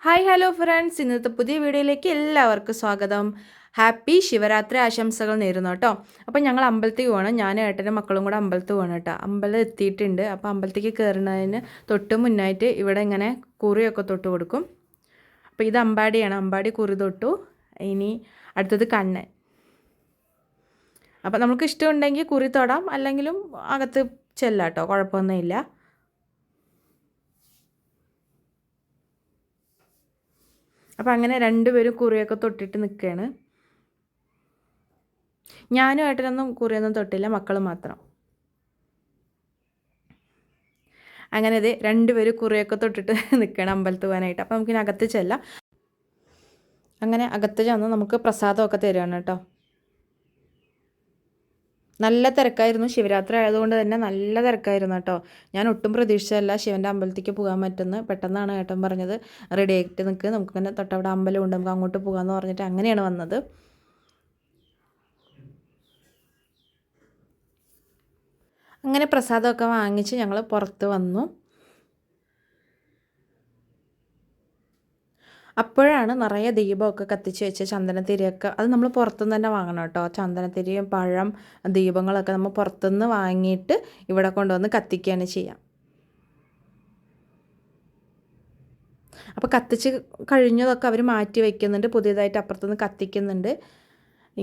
Hi hello friends, ഇന്നത്തെ പുതിയ വീഡിയോയിലേക്ക് എല്ലാവർക്കും സ്വാഗതം. ഹാപ്പി ശിവരാത്രി ആശംസകൾ നേരുന്നു കേട്ടോ. അപ്പോൾ ഞങ്ങൾ അമ്പലത്തിൽ പോകണം, ഞാനും ഏട്ടനും മക്കളും കൂടെ അമ്പലത്തിൽ പോകണം കേട്ടോ. അമ്പലം എത്തിയിട്ടുണ്ട്. അപ്പോൾ അമ്പലത്തേക്ക് കയറുന്നതിന് തൊട്ട് മുന്നായിട്ട് ഇവിടെ ഇങ്ങനെ കുറിയൊക്കെ തൊട്ട് കൊടുക്കും. അപ്പോൾ ഇത് അമ്പാടിയാണ്, അമ്പാടി കുറി തൊട്ടു. ഇനി അടുത്തത് കണ്ണൻ. അപ്പോൾ നമുക്ക് ഇഷ്ടമുണ്ടെങ്കിൽ കുറി തൊടാം, അല്ലെങ്കിലും അകത്ത് ചെല്ലാം കേട്ടോ, കുഴപ്പമൊന്നുമില്ല. അപ്പം അങ്ങനെ രണ്ടുപേരും കുറിയൊക്കെ തൊട്ടിട്ട് നിൽക്കുകയാണ്. ഞാനും ഏട്ടനൊന്നും കുറിയൊന്നും തൊട്ടില്ല, മക്കൾ മാത്രം. അങ്ങനെ ഇത് രണ്ടുപേരും കുറിയൊക്കെ തൊട്ടിട്ട് നിൽക്കണം അമ്പലത്തിൽ പോകാനായിട്ട്. അപ്പം നമുക്കിനി അകത്ത് ചെല്ലാം. അങ്ങനെ അകത്ത് ചെന്ന് നമുക്ക് പ്രസാദമൊക്കെ തരുകയാണ് കേട്ടോ. നല്ല തിരക്കായിരുന്നു, ശിവരാത്രി ആയതുകൊണ്ട് തന്നെ നല്ല തിരക്കായിരുന്നു കേട്ടോ. ഞാൻ ഒട്ടും പ്രതീക്ഷിച്ചല്ല ശിവൻ്റെ അമ്പലത്തേക്ക് പോകാൻ പറ്റുന്നത്. പെട്ടെന്നാണ് ഏട്ടൻ പറഞ്ഞത് റെഡി ആയിട്ട് നിൽക്കുക, നമുക്കിങ്ങനെ തൊട്ടവിടെ അമ്പലമുണ്ട്, നമുക്ക് അങ്ങോട്ട് പോകാമെന്ന് പറഞ്ഞിട്ട് അങ്ങനെയാണ് വന്നത്. അങ്ങനെ പ്രസാദമൊക്കെ വാങ്ങിച്ച് ഞങ്ങൾ പുറത്ത് വന്നു. അപ്പോഴാണ് നിറയെ ദീപമൊക്കെ കത്തിച്ച് വെച്ച് ചന്ദനത്തിരിയൊക്കെ, അത് നമ്മൾ പുറത്തുനിന്ന് തന്നെ വാങ്ങണം കേട്ടോ. ചന്ദനത്തിരിയും പഴം ദീപങ്ങളൊക്കെ നമ്മൾ പുറത്തുനിന്ന് വാങ്ങിയിട്ട് ഇവിടെ കൊണ്ടുവന്ന് കത്തിക്കുകയാണ് ചെയ്യാം. അപ്പോൾ കത്തിച്ച് കഴിഞ്ഞതൊക്കെ അവർ മാറ്റി വയ്ക്കുന്നുണ്ട്, പുതിയതായിട്ട് അപ്പുറത്തുനിന്ന് കത്തിക്കുന്നുണ്ട്.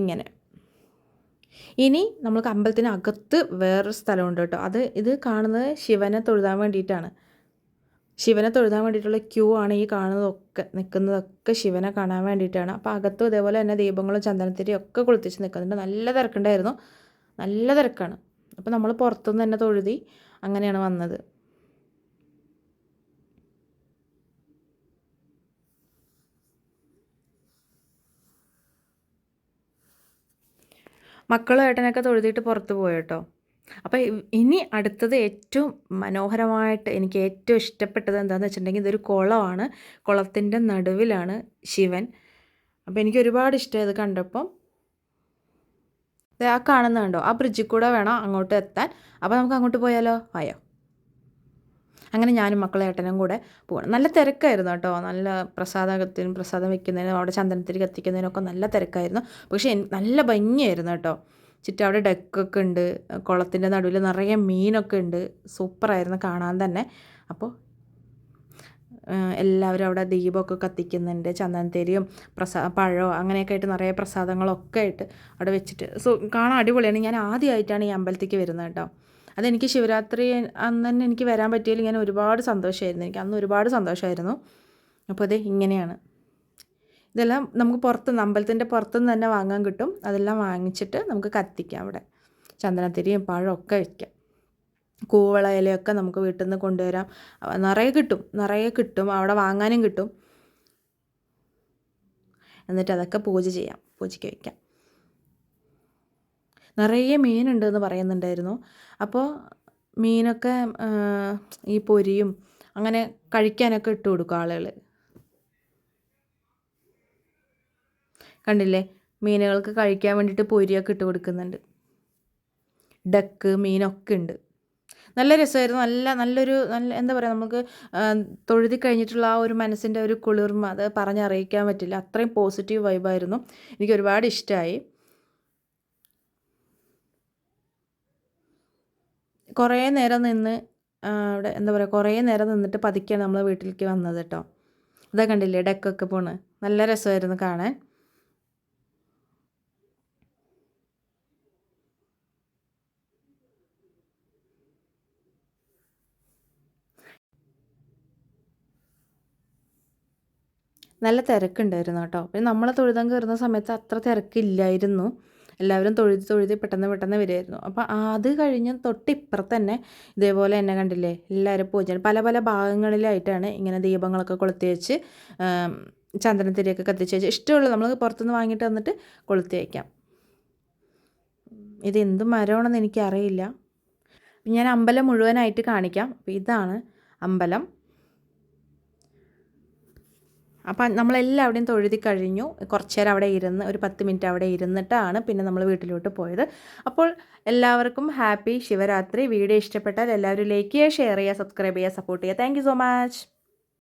ഇങ്ങനെ ഇനി നമ്മൾക്ക് അമ്പലത്തിനകത്ത് വേറൊരു സ്ഥലമുണ്ട് കേട്ടോ. ഇത് കാണുന്നത് ശിവനെ തൊഴുതാൻ വേണ്ടിയിട്ടാണ്. ശിവനെ തൊഴുതാൻ വേണ്ടിയിട്ടുള്ള ക്യൂ ആണ് ഈ കാണുന്നതൊക്കെ, നിൽക്കുന്നതൊക്കെ ശിവനെ കാണാൻ വേണ്ടിയിട്ടാണ്. അപ്പോൾ അകത്തും ഇതേപോലെ തന്നെ ദീപങ്ങളും ചന്ദനത്തിരിയും ഒക്കെ കൊളുത്തിച്ച് നിൽക്കുന്നുണ്ട്. നല്ല തിരക്കുണ്ടായിരുന്നു, നല്ല തിരക്കാണ്. അപ്പോൾ നമ്മൾ പുറത്തുനിന്ന് തന്നെ തൊഴുതി അങ്ങനെയാണ് വന്നത്. മക്കളും ഏട്ടനൊക്കെ തൊഴുതിയിട്ട് പുറത്ത് പോയി കേട്ടോ. അപ്പോൾ ഇനി അടുത്തത് ഏറ്റവും മനോഹരമായിട്ട് എനിക്ക് ഏറ്റവും ഇഷ്ടപ്പെട്ടത് എന്താണെന്ന് വെച്ചിട്ടുണ്ടെങ്കിൽ ഇതൊരു കുളമാണ്. കുളത്തിൻ്റെ നടുവിലാണ് ശിവൻ. അപ്പോൾ എനിക്ക് ഒരുപാട് ഇഷ്ടമായി ഇത് കണ്ടപ്പം. ആ കാണുന്നുണ്ടോ, ആ ബ്രിഡ്ജിൽ കൂടെ വേണം അങ്ങോട്ട് എത്താൻ. അപ്പോൾ നമുക്ക് അങ്ങോട്ട് പോയാലോ? ആയോ. അങ്ങനെ ഞാനും മക്കളും ഏട്ടനും കൂടെ പോകണം. നല്ല തിരക്കായിരുന്നു കേട്ടോ. നല്ല പ്രസാദം വെക്കുന്നതിനും അവിടെ ചന്ദനത്തിരി കത്തിക്കുന്നതിനൊക്കെ നല്ല തിരക്കായിരുന്നു. പക്ഷേ നല്ല ഭംഗിയായിരുന്നു കേട്ടോ. ചുറ്റും അവിടെ ഡെക്കൊക്കെ ഉണ്ട്, കുളത്തിൻ്റെ നടുവിൽ നിറയെ മീനൊക്കെ ഉണ്ട്. സൂപ്പറായിരുന്നു കാണാൻ തന്നെ. അപ്പോൾ എല്ലാവരും അവിടെ ദീപമൊക്കെ കത്തിക്കുന്നുണ്ട്, ചന്ദനത്തിരിയും പഴവും അങ്ങനെയൊക്കെ ആയിട്ട് നിറയെ പ്രസാദങ്ങളൊക്കെ ആയിട്ട് അവിടെ വെച്ചിട്ട് കാണാൻ അടിപൊളിയാണ്. ഞാൻ ആദ്യമായിട്ടാണ് ഈ അമ്പലത്തേക്ക് വരുന്നത് കേട്ടോ. അതെനിക്ക് ശിവരാത്രി അന്ന് തന്നെ എനിക്ക് വരാൻ പറ്റിയതിൽ ഞാൻ ഒരുപാട് സന്തോഷമായിരുന്നു. എനിക്ക് അന്ന് ഒരുപാട് സന്തോഷമായിരുന്നു. അപ്പോൾ അത് ഇങ്ങനെയാണ്. ഇതെല്ലാം നമുക്ക് പുറത്തുനിന്ന്, അമ്പലത്തിൻ്റെ പുറത്തുനിന്ന് തന്നെ വാങ്ങാൻ കിട്ടും. അതെല്ലാം വാങ്ങിച്ചിട്ട് നമുക്ക് കത്തിക്കാം. അവിടെ ചന്ദനത്തിരിയും പഴമൊക്കെ വയ്ക്കാം. കൂവള ഇലയൊക്കെ നമുക്ക് വീട്ടിൽ നിന്ന് കൊണ്ടുവരാം. നിറയെ കിട്ടും, അവിടെ വാങ്ങാനും കിട്ടും. എന്നിട്ട് അതൊക്കെ പൂജയ്ക്ക് വയ്ക്കാം. നിറയെ മീനുണ്ട് എന്ന് പറയുന്നുണ്ടായിരുന്നു. അപ്പോൾ മീനൊക്കെ ഈ പൊരിയും അങ്ങനെ കഴിക്കാനൊക്കെ ഇട്ട് കൊടുക്കും ആളുകൾ. കണ്ടില്ലേ, മീനുകൾക്ക് കഴിക്കാൻ വേണ്ടിയിട്ട് പൊരിയൊക്കെ ഇട്ട് കൊടുക്കുന്നുണ്ട്. ഡക്ക് മീനൊക്കെ ഉണ്ട്. നല്ല രസമായിരുന്നു. നല്ലൊരു എന്താ പറയുക, നമുക്ക് തൊഴുതി കഴിഞ്ഞിട്ടുള്ള ആ ഒരു മനസ്സിൻ്റെ ഒരു കുളിർമ അത് പറഞ്ഞറിയിക്കാൻ പറ്റില്ല. അത്രയും പോസിറ്റീവ് വൈബായിരുന്നു. എനിക്ക് ഒരുപാട് ഇഷ്ടമായി. കുറേ നേരം നിന്ന് അവിടെ എന്താ പറയുക, കുറേ നേരം നിന്നിട്ട് പതുക്കെയാണ് നമ്മൾ വീട്ടിലേക്ക് വന്നത് കേട്ടോ. ഇതാ കണ്ടില്ലേ ഡെക്കൊക്കെ പോണ്, നല്ല രസമായിരുന്നു കാണാൻ. നല്ല തിരക്കുണ്ടായിരുന്നു കേട്ടോ. പിന്നെ നമ്മൾ തൊഴുതാൻ കയറുന്ന സമയത്ത് അത്ര തിരക്കില്ലായിരുന്നു. എല്ലാവരും തൊഴുതി പെട്ടെന്ന് വരുമായിരുന്നു. അപ്പോൾ അത് കഴിഞ്ഞ് തൊട്ടിപ്പുറത്ത് തന്നെ ഇതേപോലെ എന്നെ കണ്ടില്ലേ, എല്ലാവരും പൂജ പല പല ഭാഗങ്ങളിലായിട്ടാണ് ഇങ്ങനെ ദീപങ്ങളൊക്കെ കൊളുത്തി വെച്ച് ചന്ദനത്തിരിയൊക്കെ കത്തിച്ച് വെച്ച് ഇഷ്ടമുള്ള നമ്മൾ പുറത്തുനിന്ന് വാങ്ങിയിട്ട് വന്നിട്ട് കൊളുത്തി വയ്ക്കാം. ഇത് എന്ത് മരമാണെന്ന് എനിക്കറിയില്ല. ഞാൻ അമ്പലം മുഴുവനായിട്ട് കാണിക്കാം. അപ്പോൾ ഇതാണ് അമ്പലം. അപ്പം നമ്മളെല്ലാവരുടെയും തൊഴുതി കഴിഞ്ഞു. കുറച്ച് നേരം അവിടെ ഇരുന്ന് ഒരു 10 മിനിറ്റ് അവിടെ ഇരുന്നിട്ടാണ് പിന്നെ നമ്മൾ വീട്ടിലോട്ട് പോയത്. അപ്പോൾ എല്ലാവർക്കും ഹാപ്പി ശിവരാത്രി. വീഡിയോ ഇഷ്ടപ്പെട്ടാൽ എല്ലാവരും ലൈക്ക് ചെയ്യുക, ഷെയർ ചെയ്യുക, സബ്സ്ക്രൈബ് ചെയ്യുക, സപ്പോർട്ട് ചെയ്യുക. Thank you so much.